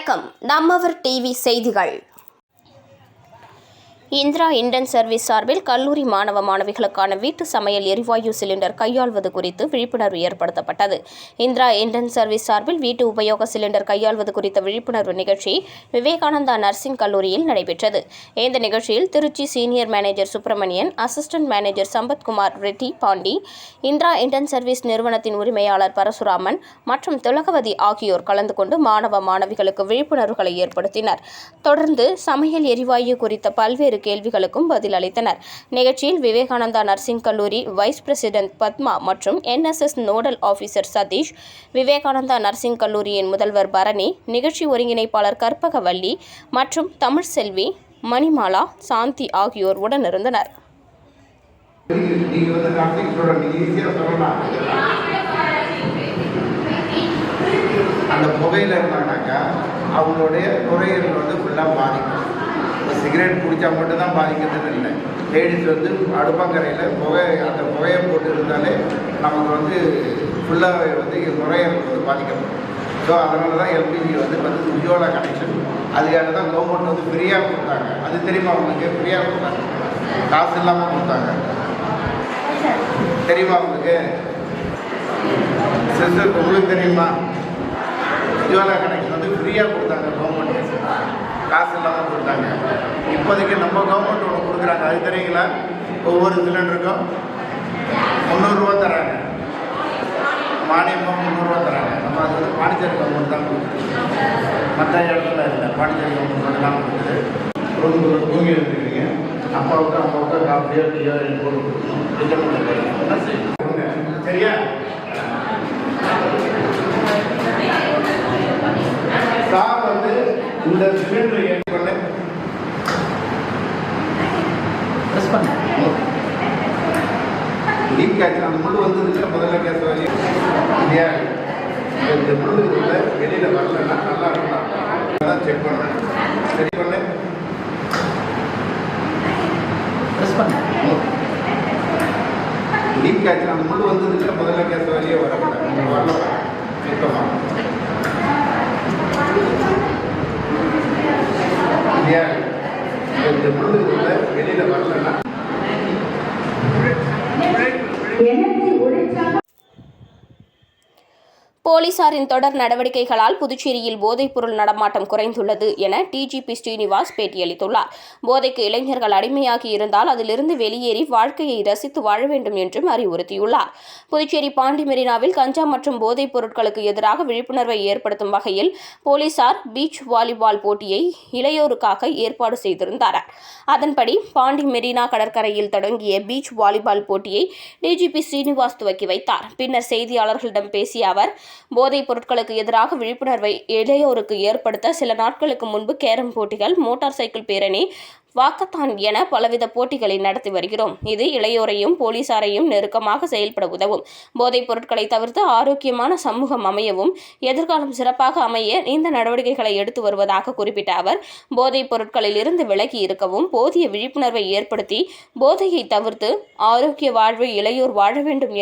வணக்கம். நம்மவர் டிவி செய்திகள். இந்திரா இண்டென் சர்வீஸ் சார்பில் கல்லூரி மாணவ மாணவிகளுக்கான வீட்டு சமையல் எரிவாயு சிலிண்டர் கையாள்வது குறித்து விழிப்புணர்வு ஏற்படுத்தப்பட்டது. இந்திரா இண்டென் சர்வீஸ் சார்பில் வீட்டு உபயோக சிலிண்டர் கையாள்வது குறித்த விழிப்புணர்வு நிகழ்ச்சி விவேகானந்தா நர்சிங் கல்லூரியில் நடைபெற்றது. இந்த நிகழ்ச்சியில் Trichy senior manager Subramanian, assistant manager Sampathkumar Reddy Pandi, Indira Indane service நிறுவனத்தின் உரிமையாளர் பரசுராமன் மற்றும் திலகவதி ஆகியோர் கலந்து கொண்டு மாணவ மாணவிகளுக்கு விழிப்புணர்வுகளை ஏற்படுத்தினர். தொடர்ந்து சமையல் எரிவாயு குறித்த பல்வேறு கேள்விகளுக்கும் பதில் அளித்தனர். நிகழ்ச்சியில் விவேகானந்தா நர்சிங் கல்லூரி வைஸ் பிரசிடென்ட் பத்மா மற்றும் NSS nodal officer Satish, Vivekananda nursing கல்லூரியின் முதல்வர் பரணி, நிகழ்ச்சி ஒருங்கிணைப்பாளர் கற்பகவல்லி மற்றும் தமிழ்செல்வி, மணிமாலா, சாந்தி ஆகியோர் உடனிருந்தனர். அந்த புகையில் இருந்தாங்கனாக்கா அவங்களுடைய நுரையீரல் ஃபுல்லாக பாதிக்கும். இப்போ சிகரெட் குடித்தா மட்டும்தான் பாதிக்கிறதுன்னு இல்லை. லேடிஸ் அடுப்பங்கரையில் அந்த புகையை போட்டு இருந்தாலே நமக்கு ஃபுல்லாக நுரையீரல் பாதிக்கப்படும். ஸோ அதனால தான் LPG உஜ்வாலா கனெக்ஷன் அதுக்காக தான் கவர்மெண்ட் ஃப்ரீயாக கொடுத்தாங்க. அது தெரியுமா அவங்களுக்கு? ஃப்ரீயாக கொடுத்தாங்க, காசு இல்லாமல் கொடுத்தாங்க. தெரியுமா அவங்களுக்கு? சிஸ்டர் உங்களுக்கு தெரியுமா? உஜ்வாலா கனெக்ஷன் ஃப்ரீயாக கொடுத்தாங்க, கவர்மெண்ட் காசு இல்லாமல் கொடுத்தாங்க. இப்போதைக்கு நம்ம கவர்மெண்ட் ஒன்று கொடுக்குறாங்க, அது தெரியுங்களா? ஒவ்வொரு சிலிண்டருக்கும் 300 ரூபா தராங்க, மானியமாக 300 ரூபா தராங்க. நம்ம அது பாண்டிச்சேரி கவர்மெண்ட் தான் கொடுக்குது, மற்ற இடத்துல இல்லை. பாண்டிச்சேரி கவர்மெண்ட் மட்டும் தான் கொடுக்குது. ஒரு பூமி எடுத்துக்கிறீங்க, அப்பாவுக்கு காஃபியோ டீயோ போட்டு சரியா? சார் இந்த சிலிண்டரை ஏற்பண்ணு லீக் ஆச்சு. அந்த முள் முதல்ல கேஸ் வழி இல்லையா? இந்த முள் வெளியில் வரலன்னா நல்லா இருக்கும், தான் செக் பண்ணேன். சரி பண்ணு, லீக் ஆச்சு. அந்த முள் முதல்ல கேஸ் வழியே வரல சுத்தமாக இல்லையா? இந்த முள் வெளியில் வரலன்னா போலீசாரின் தொடர் நடவடிக்கைகளால் புதுச்சேரியில் போதைப்பொருள் நடமாட்டம் குறைந்துள்ளது என டிஜிபி ஸ்ரீனிவாஸ் பேட்டியளித்துள்ளார். போதைக்கு இளைஞர்கள் அடிமையாகி இருந்தால் அதிலிருந்து வெளியேறி வாழ்க்கையை ரசித்து வாழ வேண்டும் என்றும் அறிவுறுத்தியுள்ளார். புதுச்சேரி பாண்டி மெரினாவில் கஞ்சா மற்றும் போதைப் பொருட்களுக்கு எதிராக விழிப்புணர்வை ஏற்படுத்தும் வகையில் போலீசார் பீச் வாலிபால் போட்டியை இளையோருக்காக ஏற்பாடு செய்திருந்தனர். அதன்படி பாண்டி மெரினா கடற்கரையில் தொடங்கிய பீச் வாலிபால் போட்டியை டிஜிபி ஸ்ரீனிவாஸ் துவக்கி வைத்தார். பின்னர் செய்தியாளர்களிடம் பேசிய அவர், போதைப் பொருட்களுக்கு எதிராக விழிப்புணர்வை இளையோருக்கு ஏற்படுத்த சில நாட்களுக்கு முன்பு கேரம் போட்டிகள், மோட்டார் சைக்கிள் பேரணி, வாக்கத்தான் என பலவித போட்டிகளை நடத்தி வருகிறோம். இது இளையோரையும் போலீசாரையும் நெருக்கமாக செயல்பட உதவும். போதைப் பொருட்களை தவிர்த்து ஆரோக்கியமான சமூகம் அமையவும் எதிர்காலம் சிறப்பாக அமைய இந்த நடவடிக்கைகளை எடுத்து வருவதாக குறிப்பிட்ட அவர், போதைப் பொருட்களில் இருந்து விலகி இருக்கவும் போதிய விழிப்புணர்வை ஏற்படுத்தி போதையை தவிர்த்து ஆரோக்கிய வாழ்வை இளையோர் வாழ வேண்டும்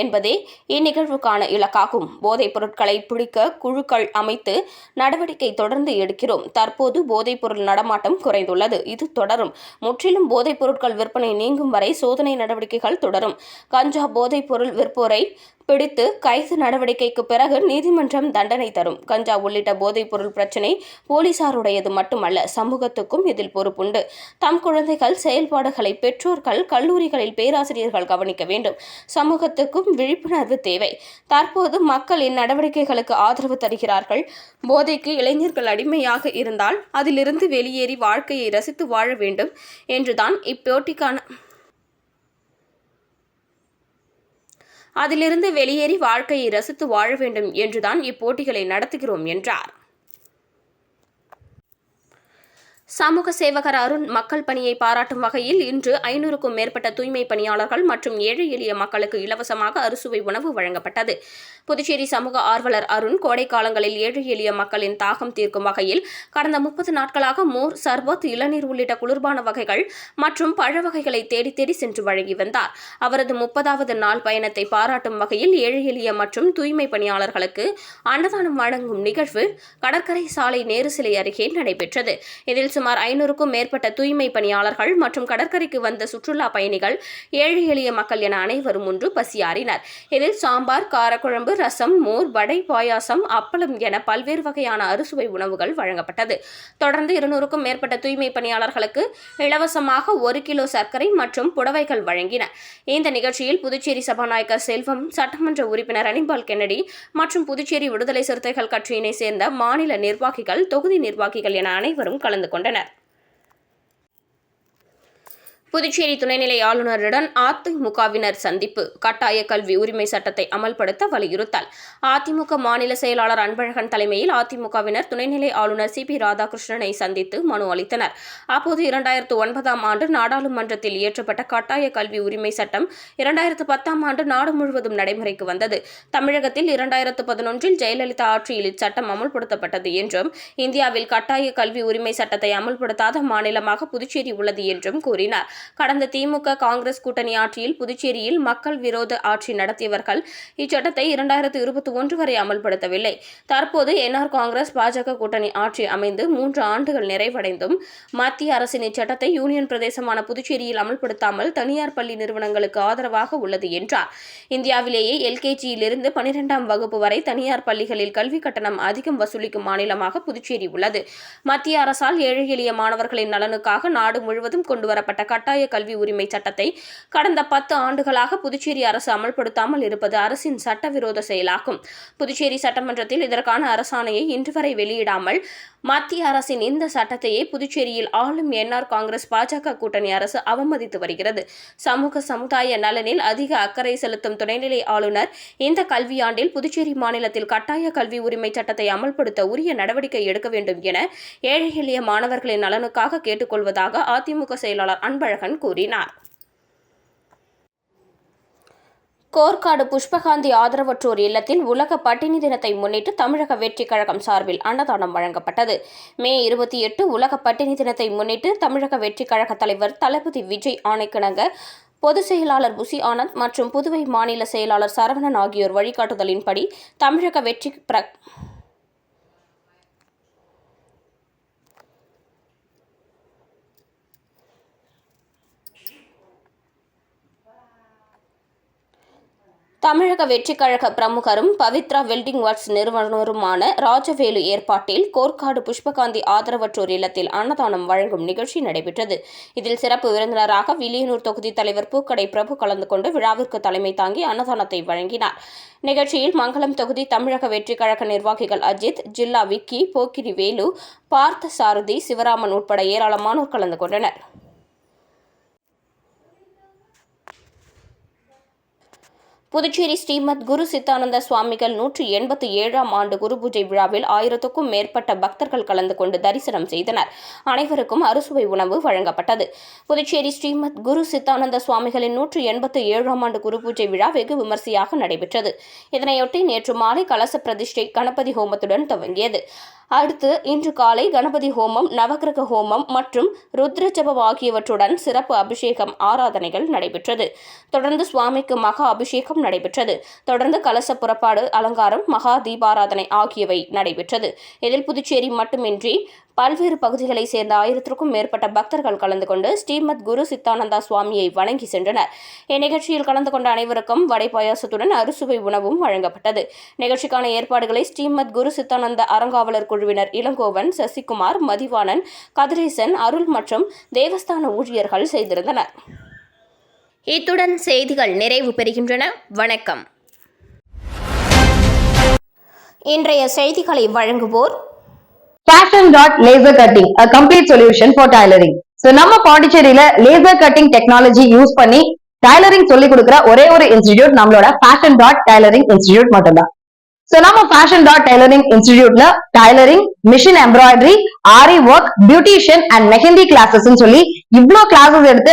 என்பதே இந்நிகழ்வுக்கான இலக்காகும். போதைப் பொருட்களை பிடிக்க குழுக்கள் அமைத்து நடவடிக்கை தொடர்ந்து எடுக்கிறோம். தற்போது போதைப் பொருள் நடமாட்டம் குறைந்துள்ளது, இது தொடரும். முற்றிலும் போதைப் பொருட்கள் விற்பனை நீங்கும் வரை சோதனை நடவடிக்கைகள் தொடரும். கஞ்சா போதைப் பொருள் விற்போரை பிடித்து கைது நடவடிக்கைக்கு பிறகு நீதிமன்றம் தண்டனை தரும். கஞ்சா உள்ளிட்ட போதைப் பொருள் பிரச்சினை போலீசாருடையது மட்டுமல்ல, சமூகத்துக்கும் இதில் பொறுப்புண்டு. தம் குழந்தைகள் செயல்பாடுகளை பெற்றோர்கள், கல்லூரிகளில் பேராசிரியர்கள் கவனிக்க வேண்டும். சமூகத்துக்கும் விழிப்புணர்வு தேவை. தற்போது மக்கள் இந்நடவடிக்கைகளுக்கு ஆதரவு தருகிறார்கள். போதைக்கு இளைஞர்கள் அடிமையாக இருந்தால் அதிலிருந்து வெளியேறி வாழ்க்கையை ரசித்து வாழ வேண்டும் என்றுதான் இப்போட்டிகளை நடத்துகிறோம் என்றார். சமூக சேவகர் அருண் மக்கள் பணியை பாராட்டும் வகையில் இன்று 500க்கும் மேற்பட்ட தூய்மை பணியாளர்கள் மற்றும் ஏழை எளிய மக்களுக்கு இலவசமாக அறுசுவை உணவு வழங்கப்பட்டது. புதுச்சேரி சமூக ஆர்வலர் அருண் கோடை காலங்களில் ஏழை எளிய மக்களின் தாகம் தீர்க்கும் வகையில் கடந்த 30 நாட்களாக மோர், சர்பத், இளநீர் உள்ளிட்ட குளிர்பான வகைகள் மற்றும் பழ வகைகளை தேடி தேடி சென்று வழங்கி வந்தார். அவரது 30வது நாள் பயணத்தை பாராட்டும் வகையில் ஏழை எளிய மற்றும் தூய்மை பணியாளர்களுக்கு அன்னதானம் வழங்கும் நிகழ்வு கடற்கரை சாலை நேரு சிலை அருகே நடைபெற்றது. இதில் சுமார் 500க்கும் மேற்பட்ட தூய்மை பணியாளர்கள் மற்றும் கடற்கரைக்கு வந்த சுற்றுலா பயணிகள், ஏழை எளிய மக்கள் என அனைவரும் ஒன்று பசியாறினர். இதில் சாம்பார், காரக்குழம்பு, ரசம், மோர், வடை, பாயாசம், அப்பளம் என பல்வேறு வகையான அறுசுவை உணவுகள் வழங்கப்பட்டது. தொடர்ந்து 200க்கும் மேற்பட்ட தூய்மை பணியாளர்களுக்கு இலவசமாக 1 கிலோ சர்க்கரை மற்றும் புடவைகள் வழங்கினர். இந்த நிகழ்ச்சியில் புதுச்சேரி சபாநாயகர் செல்வம், சட்டமன்ற உறுப்பினர் அனிபால் கென்னடி மற்றும் புதுச்சேரி விடுதலை சிறுத்தைகள் கட்சியினை சேர்ந்த மாநில நிர்வாகிகள், தொகுதி நிர்வாகிகள் என அனைவரும் கலந்து கொண்டனர். புதுச்சேரி துணைநிலை ஆளுநருடன் அதிமுகவினர் சந்திப்பு. கட்டாய கல்வி உரிமை சட்டத்தை அமல்படுத்த வலியுறுத்தல். அதிமுக மாநில செயலாளர் அன்பழகன் தலைமையில் அதிமுகவினர் துணைநிலை ஆளுநர் சி. பி. ராதாகிருஷ்ணனை சந்தித்து மனு அளித்தனர். அப்போது 2009ஆம் ஆண்டு நாடாளுமன்றத்தில் இயற்றப்பட்ட கட்டாய கல்வி உரிமை சட்டம் 2010ஆம் ஆண்டு நாடு முழுவதும் நடைமுறைக்கு வந்தது. தமிழகத்தில் 2011இல் ஜெயலலிதா ஆட்சியில் இச்சட்டம் அமல்படுத்தப்பட்டது என்றும், இந்தியாவில் கட்டாய கல்வி உரிமை சட்டத்தை அமல்படுத்தாத மாநிலமாக புதுச்சேரி உள்ளது என்றும் கூறினார். கடந்த திமுக, காங்கிரஸ் கூட்டணி ஆட்சியில் புதுச்சேரியில் மக்கள் விரோத ஆட்சி நடத்தியவர்கள் இச்சட்டத்தை 2021 வரை அமல்படுத்தவில்லை. தற்போது என்ஆர் காங்கிரஸ், பாஜக கூட்டணி ஆட்சி அமைந்து 3 ஆண்டுகள் நிறைவடைந்தும் மத்திய அரசின் இச்சட்டத்தை யூனியன் பிரதேசமான புதுச்சேரியில் அமல்படுத்தாமல் தனியார் பள்ளி நிறுவனங்களுக்கு ஆதரவாக உள்ளது என்றார். இந்தியாவிலேயே எல்கேஜியிலிருந்து 12ஆம் வகுப்பு வரை தனியார் பள்ளிகளில் கல்வி கட்டணம் அதிகம் வசூலிக்கும் மாநிலமாக புதுச்சேரி உள்ளது. மத்திய அரசால் ஏழை எளிய மாணவர்களின் நலனுக்காக நாடு முழுவதும் கொண்டுவரப்பட்ட கட்டாய கல்வி உரிமை சட்டத்தை கடந்த 10 ஆண்டுகளாக புதுச்சேரி அரசு அமல்படுத்தாமல் இருப்பது அரசின் சட்டவிரோத செயலாகும். புதுச்சேரி சட்டமன்றத்தில் இதற்கான அரசாணையை இன்று வரை வெளியிடாமல் மத்திய அரசின் இந்த சட்டத்தையே புதுச்சேரியில் ஆளும் என்ஆர் காங்கிரஸ், பாஜக கூட்டணி அரசு அவமதித்து வருகிறது. சமூக சமுதாய நலனில் அதிக அக்கறை செலுத்தும் துணைநிலை ஆளுநர் இந்த கல்வியாண்டில் புதுச்சேரி மாநிலத்தில் கட்டாய கல்வி உரிமை சட்டத்தை அமல்படுத்த உரிய நடவடிக்கை எடுக்க வேண்டும் என ஏழை எளிய மாணவர்களின் நலனுக்காக கேட்டுக்கொள்வதாக அதிமுக செயலாளர் அன்பழகன் கூறினார். கோர்க்காடு புஷ்பகாந்தி ஆதரவற்றோர் இல்லத்தில் உலக பட்டினி தினத்தை முன்னிட்டு தமிழக வெற்றிக் கழகம் சார்பில் அன்னதானம் வழங்கப்பட்டது. மே 28 உலக பட்டினி தினத்தை முன்னிட்டு தமிழக வெற்றிக் கழக தலைவர் தளபதி விஜய் ஆணைக்கிணங்க பொதுச் செயலாளர் புசி ஆனந்த் மற்றும் புதுவை மாநில செயலாளர் சரவணன் ஆகியோர் வழிகாட்டுதலின்படி தமிழக வெற்றி தமிழக வெற்றிக் கழக பிரமுகரும் பவித்ரா வெல்டிங் ஒர்க்ஸ் நிறுவனருமான ராஜவேலு ஏற்பாட்டில் கோர்க்காடு புஷ்பகாந்தி ஆதரவற்றோர் இல்லத்தில் அன்னதானம் வழங்கும் நிகழ்ச்சி நடைபெற்றது. இதில் சிறப்பு விருந்தினராக வில்லியனூர் தொகுதி தலைவர் பூக்கடை பிரபு கலந்து கொண்டு விழாவிற்கு தலைமை தாங்கி அன்னதானத்தை வழங்கினார். நிகழ்ச்சியில் மங்கலம் தொகுதி தமிழக வெற்றிக் கழக நிர்வாகிகள் அஜித், ஜில்லா விக்கி, போக்கிரி வேலு, பார்த்த சாரதி, சிவராமன் உட்பட ஏராளமானோர் கலந்து கொண்டனர். புதுச்சேரி ஸ்ரீமத் குரு சித்தானந்த சுவாமிகள் 187ஆம் ஆண்டு குரு பூஜை விழாவில் 1000க்கும் மேற்பட்ட பக்தர்கள் கலந்து கொண்டு தரிசனம் செய்தனர். அனைவருக்கும் அறுசுவை உணவு வழங்கப்பட்டது. புதுச்சேரி ஸ்ரீமத் குரு சித்தானந்த சுவாமிகளின் 187ஆம் ஆண்டு குரு பூஜை விழா வெகு விமரிசையாக நடைபெற்றது. இதனையொட்டி நேற்று மாலை கலச பிரதிஷ்டை, கணபதி ஹோமத்துடன் துவங்கியது. அடுத்து இன்று காலை கணபதி ஹோமம், நவக்கிரக ஹோமம் மற்றும் ருத்ர ஜபம் ஆகியவற்றுடன் சிறப்பு அபிஷேகம், ஆராதனைகள் நடைபெற்றது. தொடர்ந்து சுவாமிக்கு மகா அபிஷேகம் நடைபெற்றது. தொடர்ந்து கலச புறப்பாடு, அலங்காரம், மகா தீபாராதனை ஆகியவை நடைபெற்றது. இதில் புதுச்சேரி மட்டுமின்றி பல்வேறு பகுதிகளை சேர்ந்த 1000க்கும் மேற்பட்ட பக்தர்கள் கலந்து கொண்டு ஸ்ரீமத் குரு சித்தானந்தா சுவாமியை வணங்கி சென்றனர். இந்நிகழ்ச்சியில் கலந்து கொண்ட அனைவருக்கும் வடை பாயாசத்துடன் அறுசுவை உணவும் வழங்கப்பட்டது. நிகழ்ச்சிக்கான ஏற்பாடுகளை ஸ்ரீமத் குரு சித்தானந்த அறங்காவலர் குழுவினர் இளங்கோவன், சசிகுமார், மதிவாணன், கதிரேசன், அருள் மற்றும் தேவஸ்தான ஊழியர்கள் செய்திருந்தனர். இத்துடன் செய்திகள் நிறைவு பெறுகின்றன. வணக்கம். இன்றைய செய்திகளை வழங்குவோர் Fashion.laser cutting, a complete solution for tailoring. So நம்ம பாண்டிச்சேரியில லேசர் கட்டிங் டெக்னாலஜி யூஸ் பண்ணி டைலரிங் சொல்லி கொடுக்குற ஒரே ஒரு இன்ஸ்டிடியூட் நம்மளோட Fashion.tailoring இன்ஸ்டிடியூட் மட்டும்தான். சோ நம்ம ஃபேஷன் டாட் டைலரிங் இன்ஸ்டிடியூட்ல tailoring, machine embroidery, aari work, beautician and mehndi classes சொல்லி இவ்ளோ கிளாஸஸ் எடுத்து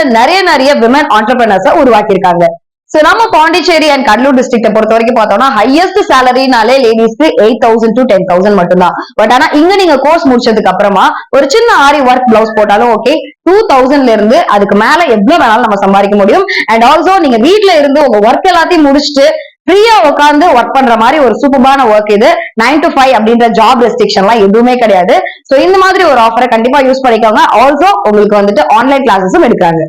நிறைய விமன் ஆண்டர்பிரினர்ஸ் உருவாக்கியிருக்காங்க. சோ நம்ம பாண்டிச்சேரி அண்ட் கடலூர் டிஸ்ட்ரிக்ட பொறுத்த வரைக்கும் பார்த்தோம்னா ஹையஸ்ட் சேலரினாலே லேடிஸ்க்கு 8,000 to 10,000 மட்டும்தான். பட் ஆனா இங்க நீங்க கோர்ஸ் முடிச்சதுக்கு அப்புறமா ஒரு சின்ன ஆரி ஒர்க் பிளவுஸ் போட்டாலும் ஓகே 2,000ல இருந்து அதுக்கு மேல எவ்வளவு வேணாலும் நம்ம சம்பாதிக்க முடியும். அண்ட் ஆல்சோ நீங்க வீட்ல இருந்து உங்க ஒர்க் எல்லாத்தையும் முடிச்சுட்டு ஃப்ரீயா உட்காந்து ஒர்க் பண்ற மாதிரி ஒரு சூப்பரான ஒர்க் இது. 9 to 5 அப்படின்ற ஜாப் ரெஸ்ட்ரிக்ஷன்லாம் எதுவுமே கிடையாது. சோ இந்த மாதிரி ஒரு ஆஃபரை கண்டிப்பா யூஸ் பண்ணிக்கோங்க. ஆல்சோ உங்களுக்கு வந்துட்டு ஆன்லைன் கிளாஸஸும் எடுக்காங்க.